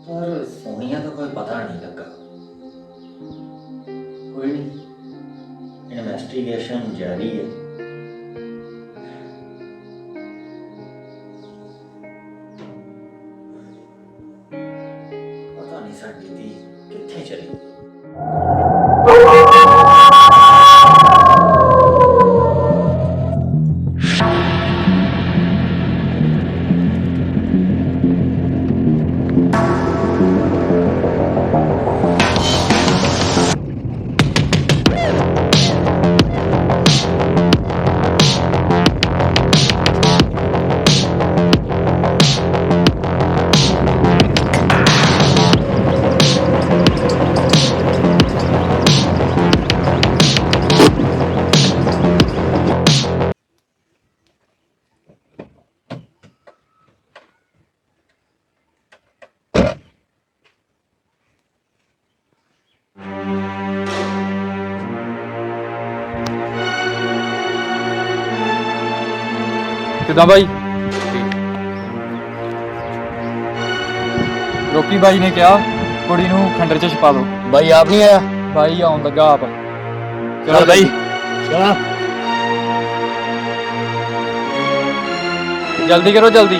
पर सोनिया का कोई पता नहीं लगा। कोई नहीं, इन्वेस्टिगेशन जारी है। पता नहीं साडी धी कित्थे चली। ਕਿੱਦਾਂ ਬਾਈ? ਰੋਕੀ ਬਾਈ ਨੇ ਕਿਹਾ ਕੁੜੀ ਨੂੰ ਖੰਡਰ ਚ ਛਪਾ ਦੋ। ਬਾਈ ਆਪ ਨਹੀਂ ਆਇਆ? ਬਾਈ ਆਉਣ ਲੱਗਾ ਆਪ। ਚਲ ਬਾਈ ਚਲ ਜਲਦੀ ਕਰੋ ਜਲਦੀ।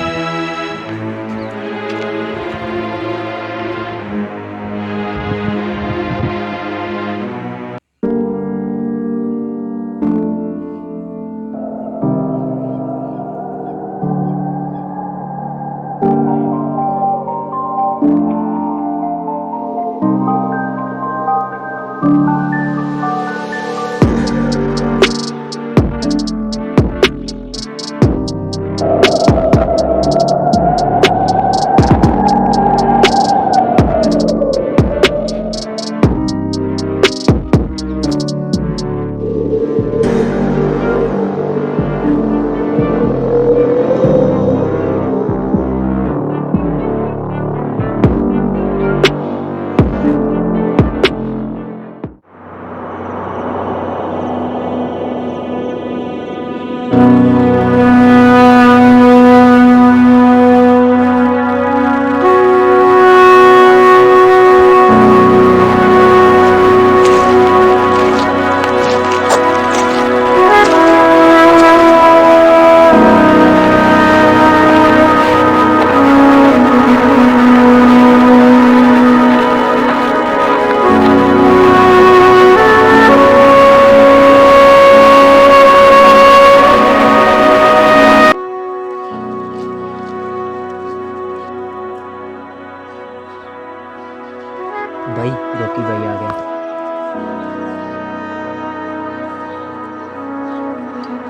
भाई रॉकी भाई आ गया।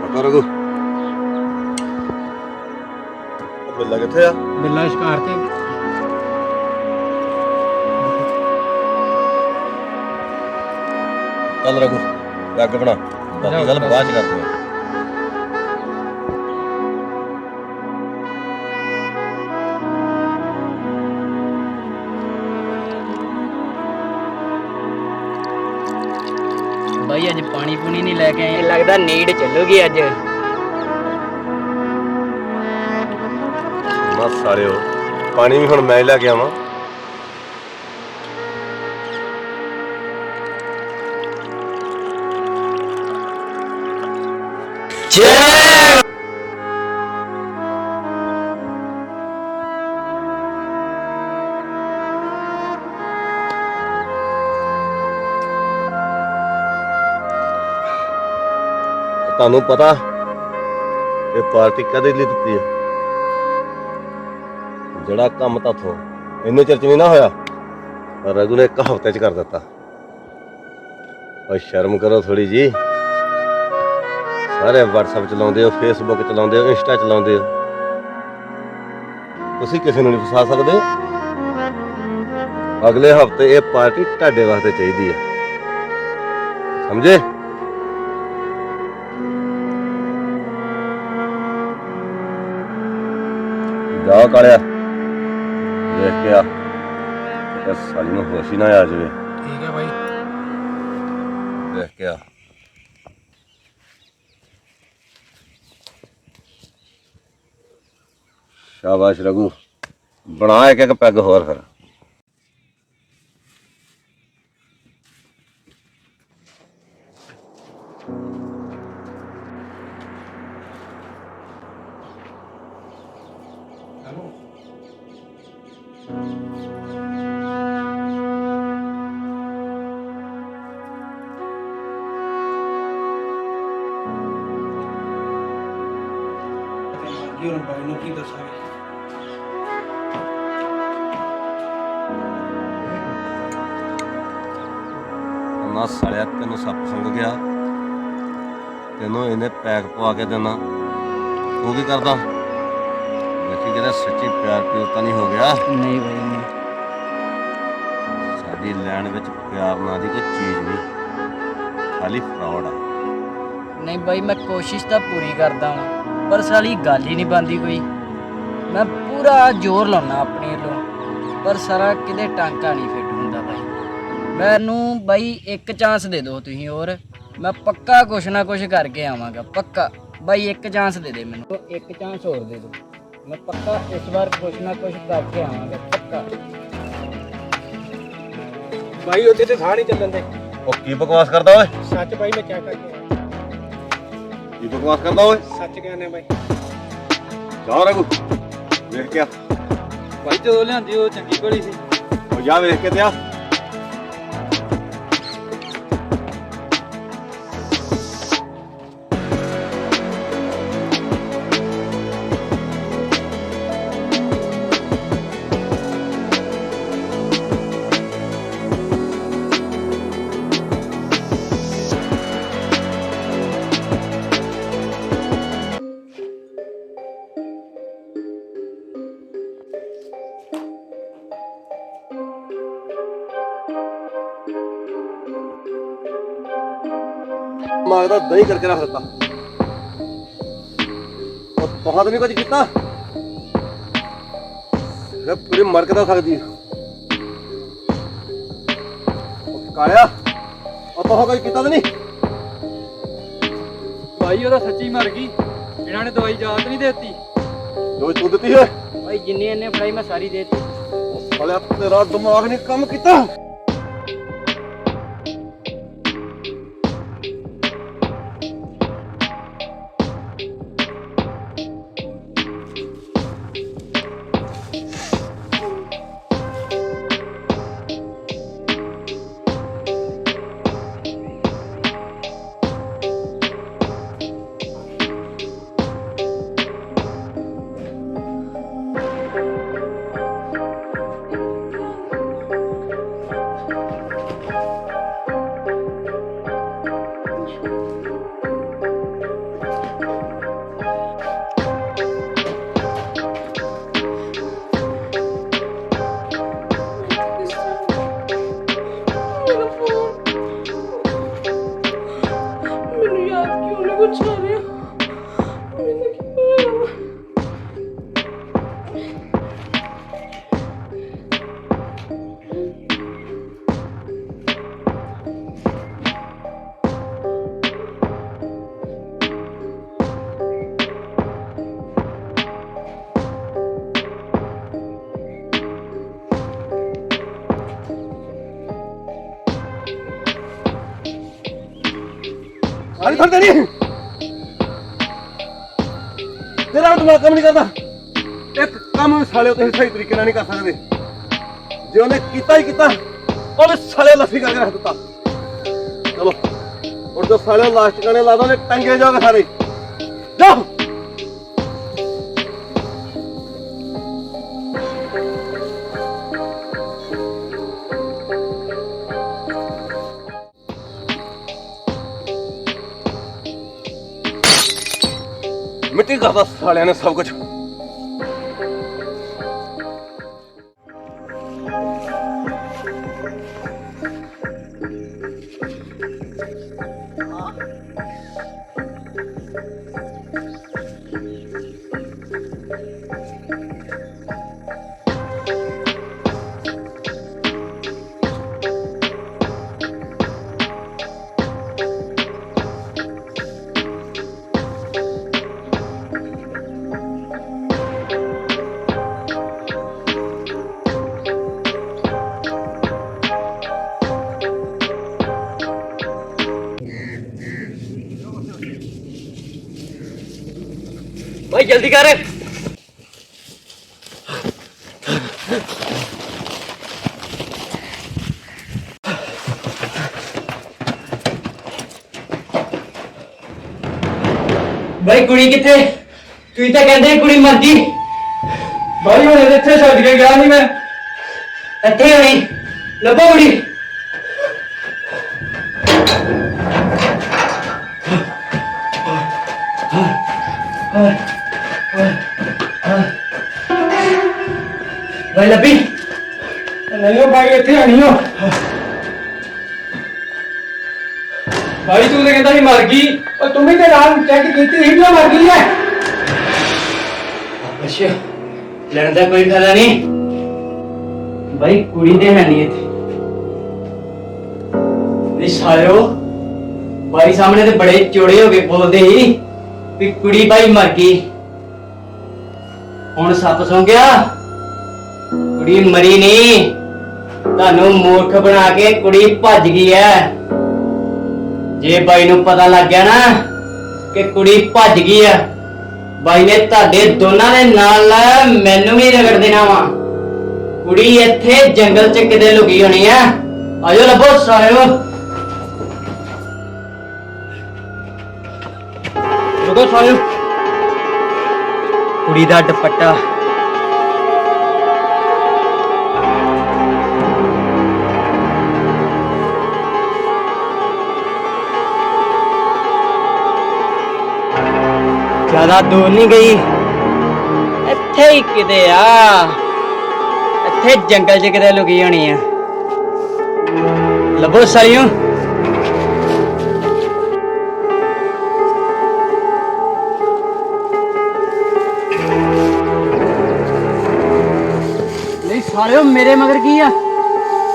ਪਤਾ ਰਘੂ ਬਿੱਲਾ ਕਿੱਥੇ ਆ? बिल्ला शिकार ते ਚੱਲ ਰਘੂ ਅੱਗ ਬਣਾ, ਬਾਕੀ ਗੱਲ ਬਾਅਦ ਚ ਕਰਦੇ ਆ। भाई अज पानी पूनी नहीं लेके आए, लगता नीड चलूगी अज। ਬਸ ਸਾਲਿਓ ਪਾਣੀ ਵੀ ਹੁਣ ਮੈਂ ਲੈ ਕੇ ਆਵਾਂ। ਤੁਹਾਨੂੰ ਪਤਾ ਇਹ ਪਾਰਟੀ ਕਦੇ ਲਈ ਦਿੱਤੀ ਹੈ? ਜਿਹੜਾ ਕੰਮ ਤਾਥੋਂ ਇੰਨੇ ਚਿਰ ਚ ਨਹੀਂ ਨਾ ਹੋਇਆ, ਪਰ ਰਘੂ ਨੇ ਇੱਕ ਹਫ਼ਤੇ ਚ ਕਰ ਦਿੱਤਾ। ਓਏ ਸ਼ਰਮ ਕਰੋ ਥੋੜੀ ਜੀ। ਸਾਰੇ WhatsApp ਚਲਾਉਂਦੇ ਹੋ, Facebook ਚਲਾਉਂਦੇ ਹੋ, Insta ਚਲਾਉਂਦੇ ਹੋ, ਤੁਸੀਂ ਕਿਸੇ ਨੂੰ ਨਹੀਂ ਫਸਾ ਸਕਦੇ। ਅਗਲੇ ਹਫ਼ਤੇ ਇਹ ਪਾਰਟੀ ਤੁਹਾਡੇ ਵਾਸਤੇ ਚਾਹੀਦੀ ਹੈ, ਸਮਝੇ? ਜਾ ਕਾਲਿਆ ਦੇਖ ਕੇ ਆ, ਇਹ ਸਾਲੀ ਨੂੰ ਹੋਸ਼ ਹੀ ਨਾ ਆ ਜਾਵੇ। ठीक है भाई। ਦੇਖ ਕੇ ਆ। ਸ਼ਾਬਾਸ਼ ਰਘੂ, ਬਣਾ ਇੱਕ ਇੱਕ ਪੈਗ ਹੋਰ ਫਿਰ। ਲੱਗੀ ਹੁਣ ਬਾਈ ਨੂੰ ਕੀ ਦੱਸਾਂਗੇ। ਨਾ ਸਾਲਿਆ ਤੈਨੂੰ ਸੱਪ ਸੰਗ ਗਿਆ, ਤੈਨੂੰ ਇਹਨੇ ਪੈਕ ਪਵਾ ਕੇ ਦੇਣਾ, ਤੂੰ ਕੀ ਕਰਦਾ? ਦੇਖੀ ਕਿਤੇ ਸੱਚੀ ਪਿਆਰ ਪਿਉਰ ਤਾਂ ਨਹੀਂ ਹੋ ਗਿਆ। ਨਹੀਂ ਬਾਈ ਨਹੀਂ। ਸਾਡੀ ਲੈਣ ਵਿੱਚ ਪਿਆਰ ਨਾਂ ਦੀ ਕੋਈ ਚੀਜ਼ ਨਹੀਂ, ਖਾਲੀ ਫਰਾਡ ਆ। ਨਹੀਂ ਬਾਈ ਮੈਂ ਕੋਸ਼ਿਸ਼ ਤਾਂ ਪੂਰੀ ਕਰਦਾ ਹਾਂ, ਪਰ ਸਾਲੀ ਗੱਲ ਹੀ ਨਹੀਂ ਬਣਦੀ ਕੋਈ। ਮੈਂ ਪੂਰਾ ਜ਼ੋਰ ਲਾਉਣਾ ਆਪਣੇ ਵੱਲੋਂ, ਪਰ ਸਾਰਾ ਕਿਤੇ ਟਾਂਕਾ ਨਹੀਂ ਫਿੱਟ ਹੁੰਦਾ ਬਾਈ। ਮੈਨੂੰ ਬਾਈ ਇੱਕ ਚਾਂਸ ਦੇ ਦਿਓ ਤੁਸੀਂ ਹੋਰ, ਮੈਂ ਪੱਕਾ ਕੁਛ ਨਾ ਕੁਛ ਕਰਕੇ ਆਵਾਂਗਾ, ਪੱਕਾ। ਬਾਈ ਇੱਕ ਚਾਂਸ ਦੇ ਦੇ ਮੈਨੂੰ, ਇੱਕ ਚਾਂਸ ਹੋਰ ਦੇ ਦਿਓ, ਮੈਂ ਪੱਕਾ ਇਸ ਵਾਰ ਕੁਛ ਨਾ ਕੁਛ ਕਰਕੇ ਆਵਾਂਗਾ, ਪੱਕਾ। ਬਾਈ ਉੱਥੇ ਤੇ ਥਾਂ ਨਹੀਂ ਚੱਲਣ ਦੇ। ਉਹ ਕੀ ਬਕਵਾਸ ਕਰਦਾ ਓਏ? ਸੱਚ ਬਾਈ ਮੈਂ ਕਿਆ ਕਰਕੇ ਆਇਆ, ਕੀ ਬਕਵਾਸ ਕਰਦਾ ਓਏ? ਸੱਚ ਕਹਿੰਦੇ ਬਾਈ। ਜਾ ਰਘੂ, ਵੇਖ ਕੇ ਆ। ਬਾਈ ਜਦੋਂ ਲਿਆਂਦੀ ਉਹ ਚੰਗੀ ਭਲੀ ਸੀ। ਉਹ ਜਾ ਵੇਖ ਕੇ ਤੇ ਆ। ਮਾਗਦਾ ਦਹੀਂ ਕਰਕੇ ਰੱਖ ਦਿੱਤਾ। ਉਹ ਬਹੁਤ ਨਹੀਂ ਕੁਝ ਕੀਤਾ, ਇਹ ਪੂਰੀ ਮਰ ਕੇ ਤਾਂ ਸਕਦੀ ਹੈ। ਉਹ ਕਾਲਿਆ, ਉਹ ਬਹੁਤ ਕੁਝ ਕੀਤਾ ਤਾਂ ਨਹੀਂ? ਬਾਈ ਉਹਦਾ ਸੱਚੀ ਮਰ ਗਈ, ਇਹਨਾਂ ਨੇ ਦਵਾਈ ਯਾਦ ਨਹੀਂ ਦੇਤੀ। ਜੋ ਤੂੰ ਦਿੱਤੀ ਓਏ, ਬਾਈ ਜਿੰਨੀ ਇਹਨੇ ਫੜਾਈ ਮੈਂ ਸਾਰੀ ਦੇਤੀ। ਸਾਲਿਆ ਤੇਰਾ ਦਿਮਾਗ ਨੇ ਕੰਮ ਕੀਤਾ। ਮੈਨੂੰ ਯਾਦ ਕਿਉਂ ਨਹੀਂ ਕੁਛ ਆ ਰਿਹਾ, ਮੈਨੂੰ ਕੀ ਹੋਇਆ? ਸਾਲੀ ਫੜ ਤੇਰੀ, ਤੇਰਾ ਦਿਮਾਗ ਕੰਮ ਨਹੀਂ ਕਰਦਾ। ਇੱਕ ਕੰਮ ਵੀ ਸਾਲੇ ਤੁਸੀਂ ਸਹੀ ਤਰੀਕੇ ਨਾਲ ਨਹੀਂ ਕਰ ਸਕਦੇ। ਜੇ ਉਹਨੇ ਕੀਤਾ ਹੀ ਕੀਤਾ, ਉਹਨੇ ਸਾਲੇ ਲੱਸੀ ਕਰਕੇ ਰੱਖ ਦਿੱਤਾ। ਚਲੋ ਹੁਣ ਜੋ ਸਾਲੇ ਲਾਸਟ ਗਾਣੇ ਲਾ ਦੋ ਨੇ, ਟੰਗੇ ਜਾਓਗੇ ਸਾਰੇ। ਜਾਓ। ਮਿੱਟੀ ਕਰਦਾ ਸਾਲਿਆਂ ਨੇ ਸਭ ਕੁਝ। भाई जल्दी कर। भाई कुड़ी किथे? ਤੁਸੀਂ ਤਾਂ ਕਹਿੰਦੇ ਕੁੜੀ ਮਰ ਗਈ। ਬਾਈ ਹੁਣ ਇਹਦੇ ਇੱਥੇ ਛੱਡ ਕੇ ਗਿਆ ਨਹੀਂ ਮੈਂ। ਇੱਥੇ ਹੋਣੀ, ਲੱਭੋ ਕੁੜੀ। ਭਾਈ ਲੱਭੀ। ਨਹੀਂ ਉਹ ਬਾਈ ਇੱਥੇ ਆਣੀ ਹੋ। ਬਾਈ ਤੂੰ ਤਾਂ ਕਹਿੰਦਾ ਸੀ ਮਰ ਗਈ। ਉਹ ਤੂੰ ਵੀ ਤੇ ਨਾਲ ਚੈੱਕ ਕੀਤੀ ਸੀ ਨਾ ਮਰ ਗਈ ਹੈ। ਅੱਛਾ, ਲੜਨ ਦਾ ਕੋਈ ਫਾਇਦਾ ਨਹੀਂ। ਭਾਈ ਕੁੜੀ ਦੇ ਹੈ ਨਹੀਂ ਇੱਥੇ। ਨਹੀਂ ਸਾਲਿਓ, ਭਾਈ ਸਾਹਮਣੇ ਤੇ ਬੜੇ ਚੋੜੇ ਹੋ ਕੇ ਬੋਲਦੇ ਸੀ ਵੀ ਕੁੜੀ ਭਾਈ ਮਰ ਗਈ। ਹੁਣ ਸੱਪ ਸੌਂ ਗਿਆ। ਕੁੜੀ ਮਰੀ ਨਹੀਂ, ਤੁਹਾਨੂੰ ਮੂਰਖ ਬਣਾ ਕੇ ਕੁੜੀ ਭੱਜ ਗਈ ਹੈ। ਜੇ ਬਾਈ ਨੂੰ ਪਤਾ ਲੱਗ ਗਿਆ ਨਾ ਕਿ ਕੁੜੀ ਭੱਜ ਗਈ ਆ, ਬਾਈ ਨੇ ਤੁਹਾਡੇ ਦੋਨਾਂ ਦੇ ਨਾਲ ਮੈਨੂੰ ਵੀ ਰਗੜ ਦੇਣਾ ਵਾ। ਕੁੜੀ ਇੱਥੇ ਜੰਗਲ 'ਚ ਕਿਤੇ ਲੁਕੀ ਹੋਣੀ ਆ। ਆਜੋ ਲੱਭੋ ਸਾਲਿਓ। ਰੁਕੋ ਸਾਲਿਓ। ਕੁੜੀ ਦਾ ਦੁਪੱਟਾ। ਜ਼ਿਆਦਾ ਦੂਰ ਨਹੀਂ ਗਈ, ਇੱਥੇ ਹੀ ਕਿਤੇ ਆ। ਇੱਥੇ ਜੰਗਲ 'ਚ ਕਿਤੇ ਲੁਕੀ ਹੋਣੀ ਆ। ਲੱਭੋ ਸਾਲਿਓ। ਨਹੀਂ ਸਾਲਿਓ, ਮੇਰੇ ਮਗਰ ਕੀ ਆ?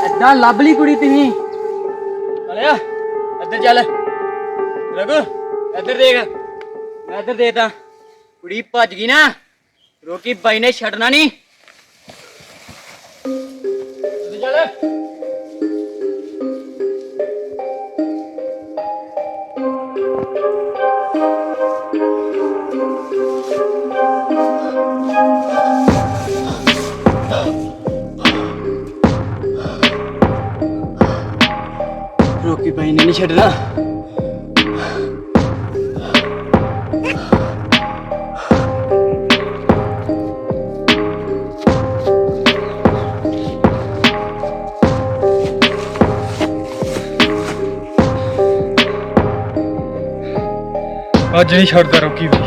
ਏਦਾਂ ਲੱਭ ਲਈ ਕੁੜੀ ਤੁਸੀਂ। ਸਾਲਿਆ ਇੱਧਰ ਚੱਲ। ਰਘੂ ਇੱਧਰ ਦੇਖ। ਮੈਂ ਇੱਧਰ ਦੇਖਦਾ। ਕੁੜੀ ਭੱਜ ਗਈ ਨਾ, ਰੋਕੀ ਬਾਈ ਨੇ ਛੱਡਣਾ ਨਹੀਂ। ਚੱਲ। ਰੋਕੀ ਬਾਈ ਨੇ ਨਹੀਂ ਛੱਡਣਾ। ਅੱਜ ਨਹੀਂ ਛੱਡਦਾ ਰੋਕੀ ਵੀ।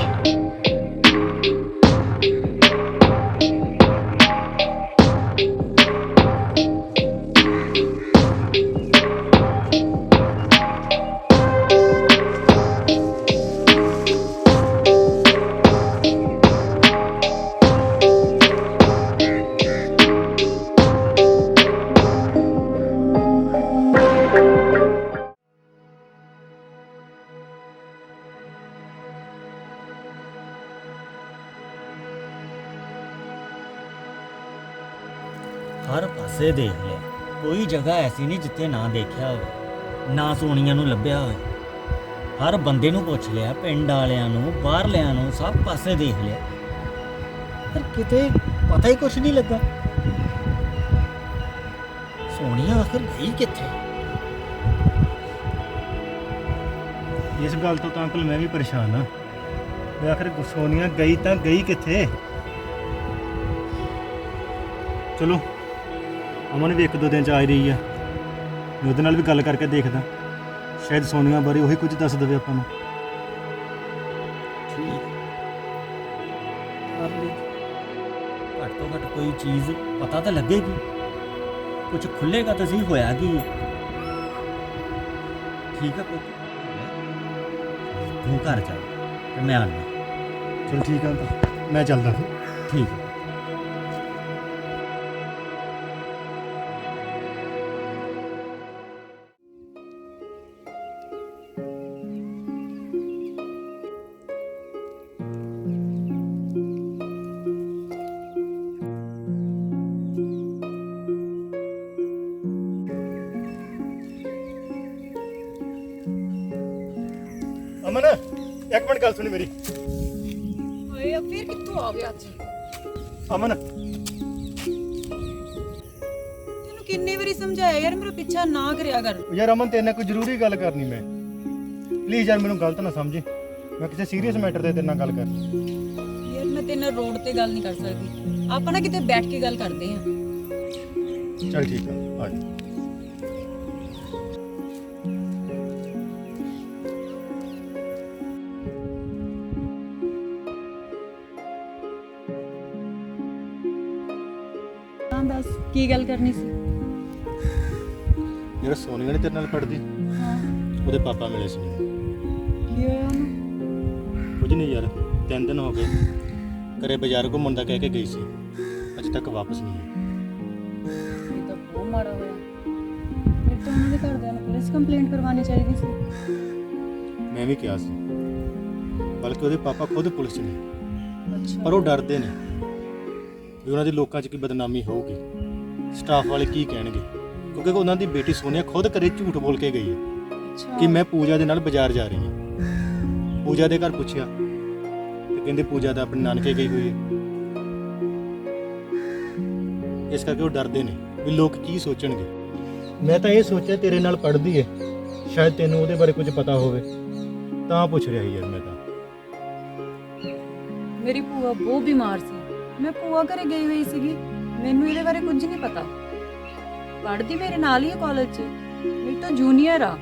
ਹਰ ਪਾਸੇ ਦੇਖ ਲਿਆ, ਕੋਈ ਜਗ੍ਹਾ ਐਸੀ ਨਹੀਂ ਜਿੱਥੇ ਨਾ ਦੇਖਿਆ ਹੋਵੇ, ਨਾ ਸੋਨੀਆ ਨੂੰ ਲੱਭਿਆ ਹੋਵੇ। ਹਰ ਬੰਦੇ ਨੂੰ ਪੁੱਛ ਲਿਆ, ਪਿੰਡ ਵਾਲਿਆਂ ਨੂੰ, ਬਾਹਰਲਿਆਂ ਨੂੰ, ਸਭ ਪਾਸੇ ਦੇਖ ਲਿਆ, ਪਰ ਕਿਤੇ ਪਤਾ ਹੀ ਕੁਛ ਨਹੀਂ ਲੱਗਾ। ਸੋਨੀਆ ਆਖਰ ਗਈ ਕਿੱਥੇ? ਇਸ ਗੱਲ ਤੋਂ ਤਾਂ ਅੰਕਲ ਮੈਂ ਵੀ ਪਰੇਸ਼ਾਨ ਹਾਂ ਵੀ ਆਖਰ ਸੋਨੀਆ ਗਈ ਤਾਂ ਗਈ ਕਿੱਥੇ। ਚਲੋ ਅਮਨ ਵੀ 1-2 ਦਿਨ ਚ ਆ ਹੀ ਰਹੀ ਆ, ਮੈਂ ਉਹਦੇ ਨਾਲ ਵੀ ਗੱਲ ਕਰਕੇ ਦੇਖਦਾ, ਸ਼ਾਇਦ ਸੋਨੀਆ ਬਾਰੇ ਉਹੀ ਕੁਝ ਦੱਸ ਦੇਵੇ ਆਪਾਂ ਨੂੰ। ਠੀਕ ਕਰ ਲਈ, ਘੱਟ ਤੋਂ ਘੱਟ ਕੋਈ ਚੀਜ਼ ਪਤਾ ਤਾਂ ਲੱਗੇਗੀ, ਕੁਝ ਖੁੱਲੇਗਾ ਤਾਂ ਸਹੀ ਹੋਇਆ ਕੀ ਹੈ। ਠੀਕ ਹੈ ਪੁੱਤ, ਤੂੰ ਘਰ ਚੱਲ ਤੇ ਮੈਂ ਆਉਂਦਾ। ਚਲੋ ਠੀਕ ਆ ਅੰਕਲ, ਮੈਂ ਚੱਲਦਾ ਫਿਰ। ਠੀਕ ਹੈ। ਅਮਨ ਇੱਕ ਮਿੰਟ ਗੱਲ ਸੁਣੀ ਮੇਰੀ। ਹਾਏ ਆ ਫਿਰ ਕਿੱਥੋਂ ਆ ਗਿਆ ਅੱਜ? ਅਮਨ ਤੈਨੂੰ ਕਿੰਨੇ ਵਾਰੀ ਸਮਝਾਇਆ ਯਾਰ ਮੇਰਾ ਪਿੱਛਾ ਨਾ ਕਰਿਆ ਕਰ। ਯਾਰ ਅਮਨ ਤੇਰੇ ਨਾਲ ਕੋਈ ਜ਼ਰੂਰੀ ਗੱਲ ਕਰਨੀ ਮੈਂ, ਪਲੀਜ਼ ਯਾਰ ਮੈਨੂੰ ਗਲਤ ਨਾ ਸਮਝੀ, ਮੈਂ ਕਿਸੇ ਸੀਰੀਅਸ ਮੈਟਰ ਤੇ ਤੇਰੇ ਨਾਲ ਗੱਲ ਕਰਨੀ। ਨਾਲ ਰੋਡ ਤੇ ਗੱਲ ਨਹੀਂ ਕਰ ਸਕਦੀ। ਆਪਾਂ ਨਾ ਕਿਤੇ ਬੈਠ ਕੇ ਗੱਲ ਕਰਦੇ ਹਾਂ। ਚੱਲ ਠੀਕ ਆ, ਆ ਜਾ। ਹਾਂ ਦੱਸ ਕੀ ਗੱਲ ਕਰਨੀ ਸੀ? ਜਿਹੜਾ ਸੋਨੀਆ ਨੇ ਤੇਰੇ ਨਾਲ ਪੜਦੀ ਹਾਂ ਉਹਦੇ ਪਾਪਾ ਮਿਲੇ ਸੀ ਮੈਨੂੰ। ਕੀ ਹੋਇਆ ਉਹਨੂੰ? ਕੁਝ ਨਹੀਂ ਯਾਰ, 3 ਦਿਨ ਹੋ ਗਏ ਘਰੇ ਬਾਜ਼ਾਰ ਘੁੰਮਣ ਦਾ ਕਹਿ ਕੇ ਗਈ ਸੀ, ਅਜੇ ਤੱਕ ਵਾਪਸ ਨਹੀਂ ਆਈ। ਇਹ ਤਾਂ ਬਹੁਤ ਮਾੜਾ ਹੋਇਆ। ਫਿਰ ਤਾਂ ਉਹਨਾਂ ਦੇ ਘਰਦਿਆਂ ਨੂੰ ਪੁਲਿਸ ਕੰਪਲੇਂਟ ਕਰਵਾਉਣੀ ਚਾਹੀਦੀ ਸੀ। ਮੈਂ ਵੀ ਕਿਹਾ ਸੀ, ਬਲਕਿ ਉਹਦੇ ਪਾਪਾ ਖੁਦ ਪੁਲਿਸ 'ਚ ਨੇ, ਅੱਛਾ ਪਰ ਉਹ ਡਰਦੇ ਨੇ ਵੀ ਉਹਨਾਂ ਦੀ ਲੋਕਾਂ 'ਚ ਕੀ ਬਦਨਾਮੀ ਹੋਊਗੀ, ਸਟਾਫ ਵਾਲੇ ਕੀ ਕਹਿਣਗੇ, ਕਿਉਂਕਿ ਉਹਨਾਂ ਦੀ ਬੇਟੀ ਸੋਨੀਆ ਖੁਦ ਘਰੇ ਝੂਠ ਬੋਲ ਕੇ ਗਈ ਹੈ ਅੱਛਾ ਕਿ ਮੈਂ ਪੂਜਾ ਦੇ ਨਾਲ ਬਾਜ਼ਾਰ ਜਾ ਰਹੀ ਹਾਂ। ਪੂਜਾ ਦੇ ਘਰ ਪੁੱਛਿਆ ਤੇ ਕਹਿੰਦੇ ਪੂਜਾ ਤਾਂ ਆਪਣੇ ਨਾਨਕੇ ਗਈ ਹੋਈ ਹੈ। ਇਸ ਕਰਕੇ ਉਹ ਡਰਦੇ ਨੇ ਵੀ ਲੋਕ ਕੀ ਸੋਚਣਗੇ। ਮੈਂ ਤਾਂ ਇਹ ਸੋਚਿਆ ਤੇਰੇ ਨਾਲ ਪੜ੍ਹਦੀ ਹੈ, ਸ਼ਾਇਦ ਤੈਨੂੰ ਉਹਦੇ ਬਾਰੇ ਕੁਝ ਪਤਾ ਹੋਵੇ, ਤਾਂ ਪੁੱਛ ਰਿਹਾ ਯਾਰ ਮੈਂ ਤਾਂ। ਮੇਰੀ ਭੂਆ ਬਹੁਤ ਬਿਮਾਰ ਸੀ। ਮੈਂ ਭੂਆ ਘਰੇ ਗਈ ਹੋਈ ਸੀਗੀ। ਮੈਨੂੰ ਇਹਦੇ ਬਾਰੇ ਕੁਝ ਨਹੀਂ ਪਤਾ। ਪੜ੍ਹਦੀ ਮੇਰੇ ਨਾਲ ਹੀ ਹੈ ਕਾਲਜ 'ਚ, ਮੇਰੀ ਤਾਂ ਜੂਨੀਅਰ ਆ।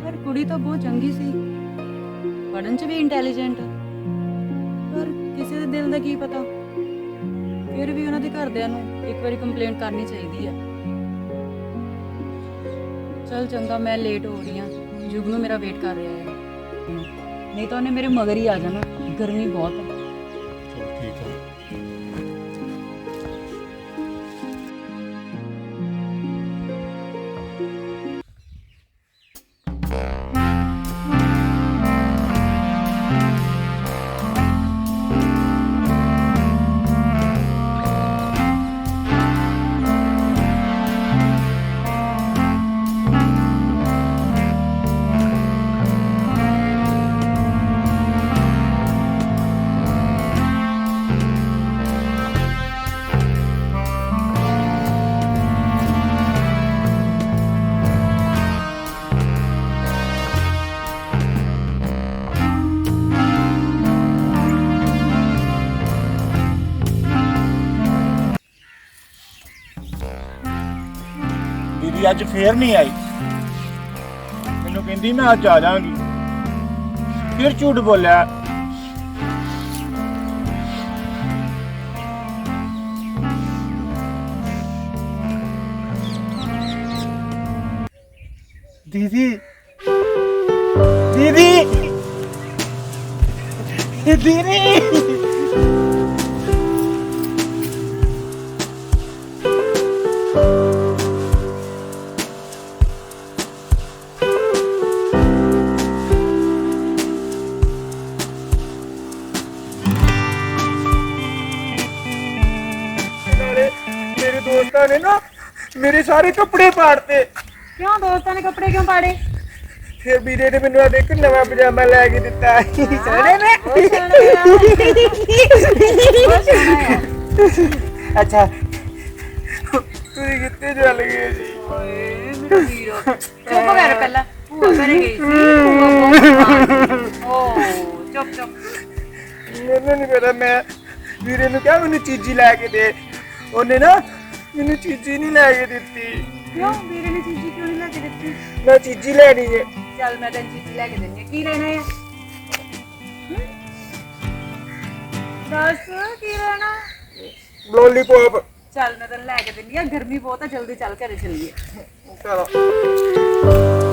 ਪਰ ਕੁੜੀ ਤਾਂ ਬਹੁਤ ਚੰਗੀ ਸੀ, ਪੜ੍ਹਨ 'ਚ ਵੀ ਇੰਟੈਲੀਜੈਂਟ। ਪਰ ਕਿਸੇ ਦੇ ਦਿਲ ਦਾ ਕੀ ਪਤਾ। ਫਿਰ ਵੀ ਉਹਨਾਂ ਦੇ ਘਰਦਿਆਂ ਨੂੰ ਇੱਕ ਵਾਰੀ ਕੰਪਲੇਂਟ ਕਰਨੀ ਚਾਹੀਦੀ ਆ। ਚਲ ਚੰਗਾ, ਮੈਂ ਲੇਟ ਹੋ ਰਹੀ ਹਾਂ। ਜੁਗਨੂ ਮੇਰਾ ਵੇਟ ਕਰ ਰਿਹਾ ਹੈ, ਨਹੀਂ ਤਾਂ ਉਹਨੇ ਮੇਰੇ ਮਗਰ ਹੀ ਆ ਜਾਣਾ। ਗਰਮੀ ਬਹੁਤ ਹੈ। ਚਲੋ ਠੀਕ ਹੈ। ਦੀਦੀ ਅੱਜ ਫੇਰ ਨਹੀਂ ਆਈ। ਮੈਨੂੰ ਕਹਿੰਦੀ ਮੈਂ ਅੱਜ ਆ ਜਾਵਾਂਗੀ, ਫਿਰ ਝੂਠ ਬੋਲਿਆ। ਦੀਦੀ ਦੀਦੀ ਦੀਦੀ ਮੇਰੇ ਦੋਸਤਾਂ ਨੇ ਨਾ ਮੇਰੇ ਸਾਰੇ ਕੱਪੜੇ ਪਾੜਤੇ। ਕਿਉਂ ਦੋਸਤਾਂ ਨੇ ਕੱਪੜੇ ਕਿਉਂ ਪਾੜੇ? ਫਿਰ ਵੀਰੇ ਨੇ ਮੈਨੂੰ ਅੱਜ ਇੱਕ ਨਵਾਂ ਪਜਾਮਾ ਲੈ ਕੇ ਦਿੱਤਾ। ਸੋਹਣੇ ਨੇ। ਅੱਛਾ ਤੁਸੀਂ ਕਿੱਥੇ ਚੱਲ ਗਏ ਜੀ? ਚੁੱਪ ਕਰ ਪਹਿਲਾਂ। ਭੂਆ ਘਰੇ ਗਈ ਸੀ। ਭੂਆ ਬਹੁਤ ਬਿਮਾਰ ਸੀ। ਓ ਚੁੱਪ ਚੁੱਪ। ਮੈਨੂੰ ਨਹੀਂ ਪਤਾ। ਮੈਂ ਵੀਰੇ ਨੂੰ ਕਿਹਾ ਮੈਨੂੰ ਚੀਜ਼ੀ ਲੈ ਕੇ ਦੇ, ਉਹਨੇ ਨਾ ਮੈਨੂੰ ਚੀਜ਼ੀ ਨਹੀਂ ਲੈ ਕੇ ਦਿੱਤੀ। ਕਿਉਂ ਵੀਰੇ ਨੇ ਚੀਜ਼ੀ ਕਿਉਂ ਨਹੀਂ ਲੈ ਕੇ ਦਿੱਤੀ? ਮੈਂ ਚੀਜ਼ੀ ਲੈਣੀ ਹੈ। ਚੱਲ ਮੈਂ ਤੈਨੂੰ ਚੀਜ਼ੀ ਲੈ ਕੇ ਦਿੰਦੀ ਹਾਂ। ਕੀ ਲੈਣਾ ਹੈ? ਦੱਸ ਕੀ ਲੈਣਾ? ਲੋਲੀਪੌਪ। ਚੱਲ ਮੈਂ ਤੈਨੂੰ ਲੈ ਕੇ ਦਿੰਦੀ ਹਾਂ। ਗਰਮੀ ਬਹੁਤ ਹੈ, ਜਲਦੀ ਚੱਲ ਘਰੇ ਚੱਲੀਏ। ਚਲੋ।